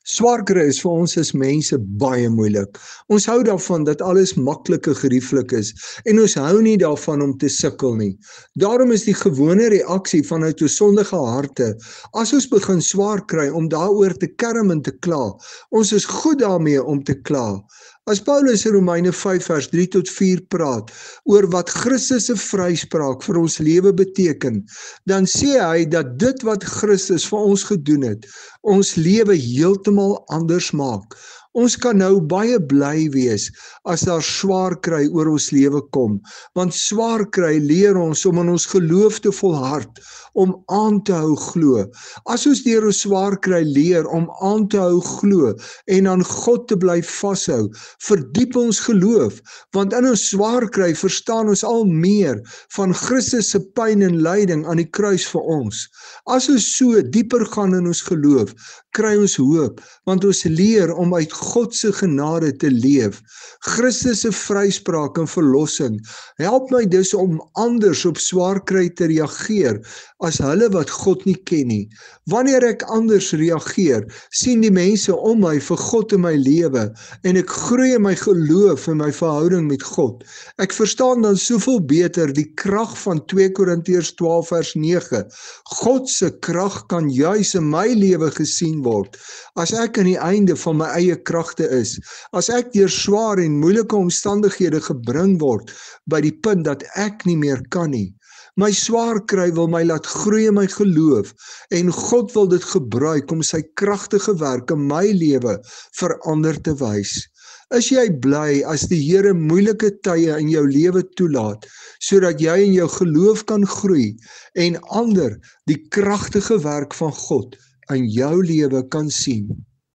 Swaar kry is vir ons as mense baie moeilik. Ons hou daarvan dat alles maklik en gerieflik is en ons hou nie daarvan om te sukkel nie. Daarom is die gewone reaksie vanuit ons sondige harte, as ons begin swaar kry om daaroor te kerm en te kla. Ons is goed daarmee om te kla. As Paulus in Romeine 5 vers 3 tot 4 praat oor wat Christus se vryspraak vir ons lewe beteken, dan sê hy dat dit wat Christus vir ons gedoen het, ons lewe heeltemal anders maak. Ons kan nou baie bly wees as daar swaar kry oor ons lewe kom, want swaar kry leer ons om in ons geloof te volhard, om aan te hou glo. As ons deur ons swaar kry leer om aan te hou glo en aan God te bly vashou, verdiep ons geloof, want in ons swaar kry verstaan ons al meer van Christus se pyn en lyding aan die kruis vir ons. As ons so dieper gaan in ons geloof, kry ons hoop, want ons leer om uit God se genade te leef. Christus se vryspraak en verlossing help my dus om anders op swaar kry te reageer as hulle wat God nie ken nie. Wanneer ek anders reageer, sien die mense om my vir God in my lewe en ek groei in my geloof en my verhouding met God. Ek verstaan dan soveel beter die krag van 2 Korintiërs 12 vers 9. God se krag kan juis in my lewe gesien word. As ek aan die einde van my eie kragte is, as ek deur swaar en moeilike omstandighede gebring word by die punt dat ek nie meer kan nie. My swaar kry wil my laat groei in my geloof en God wil dit gebruik om sy kragtige werk in my lewe vir ander te wys. Is jy bly as die Here moeilike tye in jou lewe toelaat, sodat jy in jou geloof kan groei en ander die kragtige werk van God in jou lewe kan sien?